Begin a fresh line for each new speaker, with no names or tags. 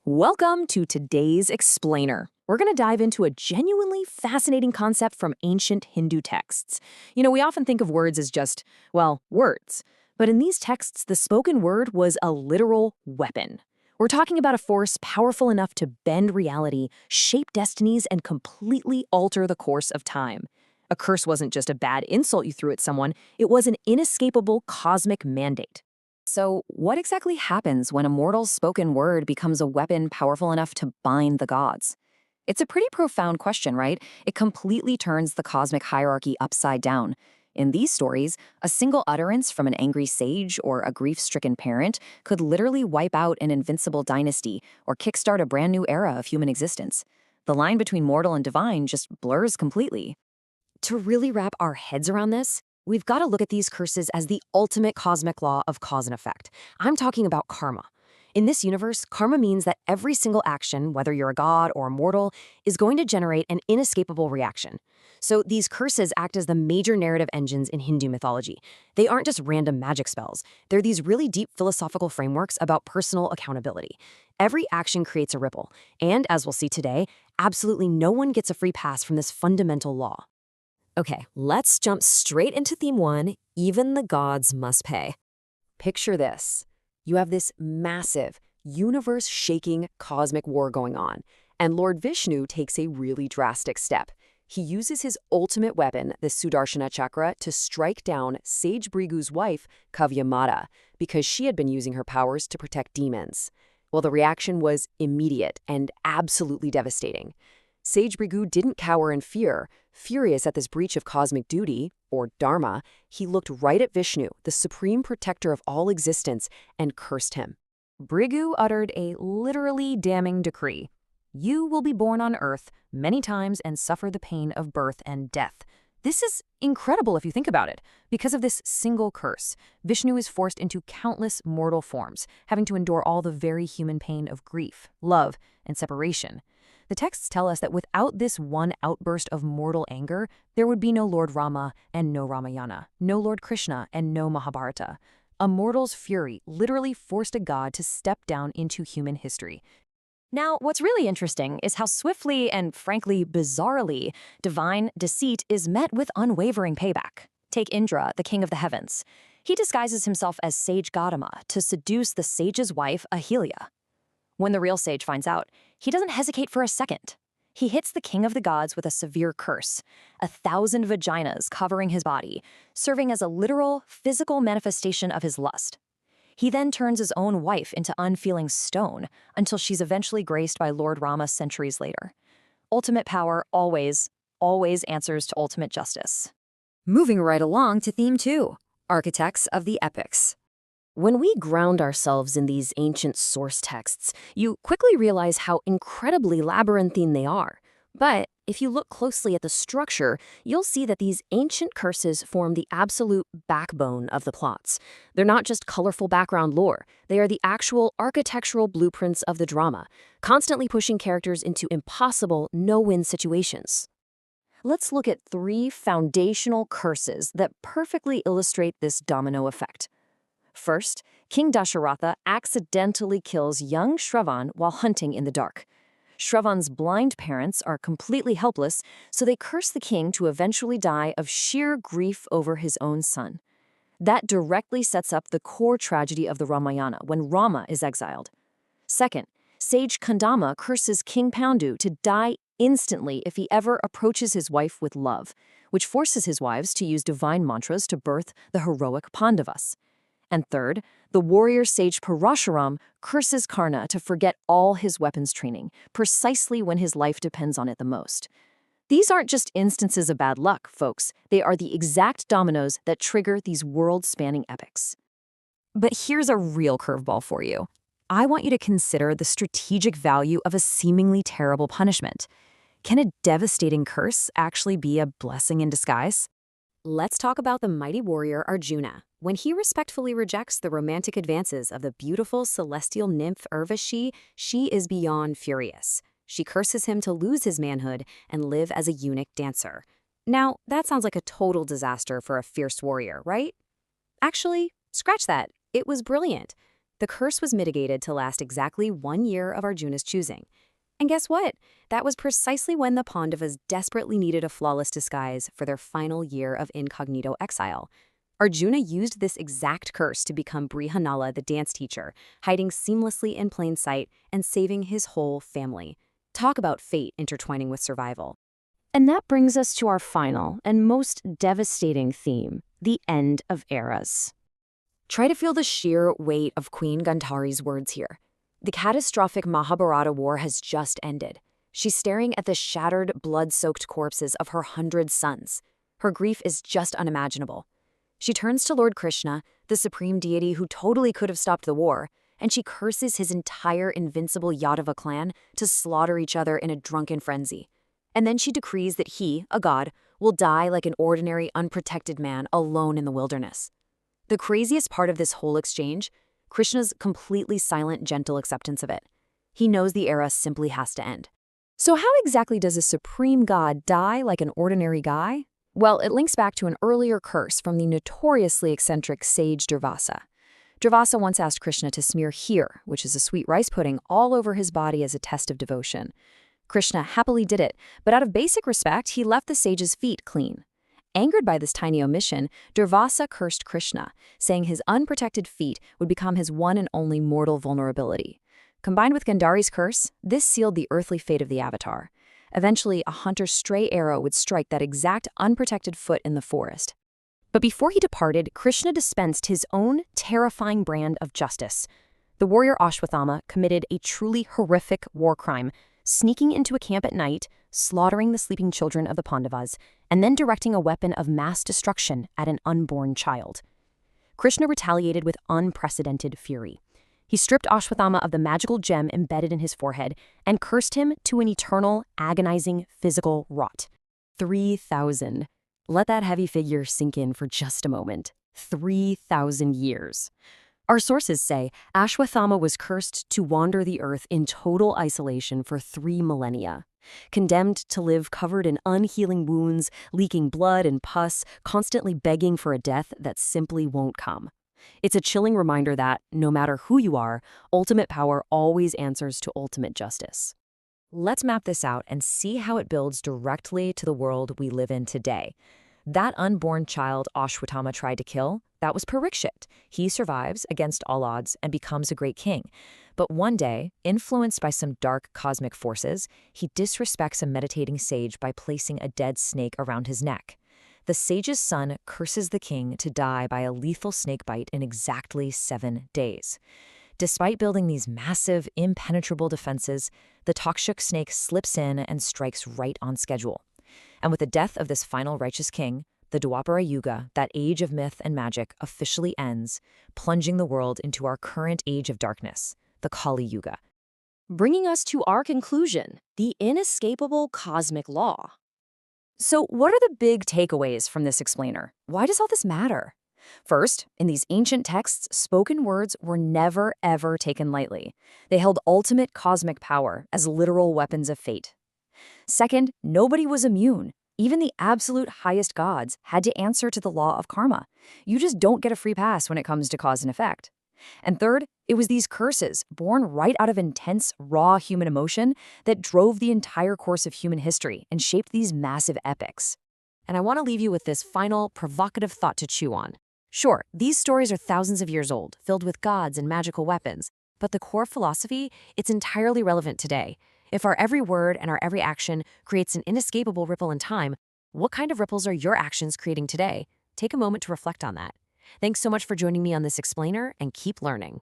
Welcome to today's Explainer. We're going to dive into a genuinely fascinating concept from ancient Hindu texts. We often think of words as just, well, words. But in these texts, the spoken word was a literal weapon. We're talking about a force powerful enough to bend reality, shape destinies, and completely alter the course of time. A curse wasn't just a bad insult you threw at someone, it was an inescapable cosmic mandate. So, what exactly happens when a mortal's spoken word becomes a weapon powerful enough to bind the gods? It's a pretty profound question, right? It completely turns the cosmic hierarchy upside down. In these stories, a single utterance from an angry sage or a grief-stricken parent could literally wipe out an invincible dynasty or kickstart a brand new era of human existence. The line between mortal and divine just blurs completely. To really wrap our heads around this, we've got to look at these curses as the ultimate cosmic law of cause and effect. I'm talking about karma. In this universe, karma means that every single action, whether you're a god or a mortal, is going to generate an inescapable reaction. So these curses act as the major narrative engines in Hindu mythology. They aren't just random magic spells. They're these really deep philosophical frameworks about personal accountability. Every action creates a ripple, and as we'll see today, absolutely no one gets a free pass from this fundamental law. Okay, let's jump straight into theme one, even the gods must pay. Picture this. You have this massive, universe-shaking cosmic war going on, and Lord Vishnu takes a really drastic step. He uses his ultimate weapon, the Sudarshana Chakra, to strike down Sage Brigu's wife, Kavyamata, because she had been using her powers to protect demons. Well, the reaction was immediate and absolutely devastating. Sage Brigu didn't cower in fear. Furious at this breach of cosmic duty, or dharma, he looked right at Vishnu, the supreme protector of all existence, and cursed him. Brigu uttered a literally damning decree. You will be born on earth many times and suffer the pain of birth and death. This is incredible if you think about it. Because of this single curse, Vishnu is forced into countless mortal forms, having to endure all the very human pain of grief, love, and separation. The texts tell us that without this one outburst of mortal anger, there would be no Lord Rama and no Ramayana, no Lord Krishna and no Mahabharata. A mortal's fury literally forced a god to step down into human history. Now, what's really interesting is how swiftly and frankly bizarrely divine deceit is met with unwavering payback. Take Indra, the king of the heavens. He disguises himself as sage Gautama to seduce the sage's wife, Ahilya. When the real sage finds out, he doesn't hesitate for a second. He hits the king of the gods with a severe curse, 1,000 vaginas covering his body, serving as a literal, physical manifestation of his lust. He then turns his own wife into unfeeling stone until she's eventually graced by Lord Rama centuries later. Ultimate power always answers to ultimate justice. Moving right along to theme 2, architects of the epics. When we ground ourselves in these ancient source texts, you quickly realize how incredibly labyrinthine they are. But if you look closely at the structure, you'll see that these ancient curses form the absolute backbone of the plots. They're not just colorful background lore, they are the actual architectural blueprints of the drama, constantly pushing characters into impossible no-win situations. Let's look at 3 foundational curses that perfectly illustrate this domino effect. First, King Dasharatha accidentally kills young Shravan while hunting in the dark. Shravan's blind parents are completely helpless, so they curse the king to eventually die of sheer grief over his own son. That directly sets up the core tragedy of the Ramayana when Rama is exiled. Second, sage Kandama curses King Pandu to die instantly if he ever approaches his wife with love, which forces his wives to use divine mantras to birth the heroic Pandavas. And third, the warrior sage Parashuram curses Karna to forget all his weapons training, precisely when his life depends on it the most. These aren't just instances of bad luck, folks. They are the exact dominoes that trigger these world-spanning epics. But here's a real curveball for you. I want you to consider the strategic value of a seemingly terrible punishment. Can a devastating curse actually be a blessing in disguise? Let's talk about the mighty warrior Arjuna. When he respectfully rejects the romantic advances of the beautiful celestial nymph Urvashi, she is beyond furious. She curses him to lose his manhood and live as a eunuch dancer. Now, that sounds like a total disaster for a fierce warrior, right? Actually, scratch that. It was brilliant. The curse was mitigated to last exactly 1 year of Arjuna's choosing. And guess what? That was precisely when the Pandavas desperately needed a flawless disguise for their final year of incognito exile. Arjuna used this exact curse to become Brihanala, the dance teacher, hiding seamlessly in plain sight and saving his whole family. Talk about fate intertwining with survival. And that brings us to our final and most devastating theme, the end of eras. Try to feel the sheer weight of Queen Gandhari's words here. The catastrophic Mahabharata war has just ended. She's staring at the shattered, blood-soaked corpses of her 100 sons. Her grief is just unimaginable. She turns to Lord Krishna, the supreme deity who totally could have stopped the war, and she curses his entire invincible Yadava clan to slaughter each other in a drunken frenzy. And then she decrees that he, a god, will die like an ordinary, unprotected man alone in the wilderness. The craziest part of this whole exchange, Krishna's completely silent, gentle acceptance of it. He knows the era simply has to end. So how exactly does a supreme god die like an ordinary guy? Well, it links back to an earlier curse from the notoriously eccentric sage Durvasa. Durvasa once asked Krishna to smear heer, which is a sweet rice pudding, all over his body as a test of devotion. Krishna happily did it, but out of basic respect, he left the sage's feet clean. Angered by this tiny omission, Durvasa cursed Krishna, saying his unprotected feet would become his one and only mortal vulnerability. Combined with Gandhari's curse, this sealed the earthly fate of the avatar. Eventually, a hunter's stray arrow would strike that exact unprotected foot in the forest. But before he departed, Krishna dispensed his own terrifying brand of justice. The warrior Ashwatthama committed a truly horrific war crime, sneaking into a camp at night, slaughtering the sleeping children of the Pandavas, and then directing a weapon of mass destruction at an unborn child. Krishna retaliated with unprecedented fury. He stripped Ashwatthama of the magical gem embedded in his forehead and cursed him to an eternal, agonizing physical rot. 3,000. Let that heavy figure sink in for just a moment. 3,000 years. Our sources say Ashwatthama was cursed to wander the earth in total isolation for 3 millennia. Condemned to live covered in unhealing wounds, leaking blood and pus, constantly begging for a death that simply won't come. It's a chilling reminder that, no matter who you are, ultimate power always answers to ultimate justice. Let's map this out and see how it builds directly to the world we live in today. That unborn child Ashwatthama tried to kill, that was Parikshit. He survives against all odds and becomes a great king. But one day, influenced by some dark cosmic forces, he disrespects a meditating sage by placing a dead snake around his neck. The sage's son curses the king to die by a lethal snake bite in exactly 7 days. Despite building these massive, impenetrable defenses, the Takshuk snake slips in and strikes right on schedule. And with the death of this final righteous king, the Dwapara Yuga, that age of myth and magic, officially ends, plunging the world into our current age of darkness, the Kali Yuga. Bringing us to our conclusion, the inescapable cosmic law. So what are the big takeaways from this explainer? Why does all this matter? First, in these ancient texts, spoken words were never, ever taken lightly. They held ultimate cosmic power as literal weapons of fate. Second, nobody was immune. Even the absolute highest gods had to answer to the law of karma. You just don't get a free pass when it comes to cause and effect. And third, it was these curses, born right out of intense, raw human emotion, that drove the entire course of human history and shaped these massive epics. And I want to leave you with this final, provocative thought to chew on. Sure, these stories are thousands of years old, filled with gods and magical weapons, but the core philosophy, it's entirely relevant today. If our every word and our every action creates an inescapable ripple in time, what kind of ripples are your actions creating today? Take a moment to reflect on that. Thanks so much for joining me on this explainer, and keep learning.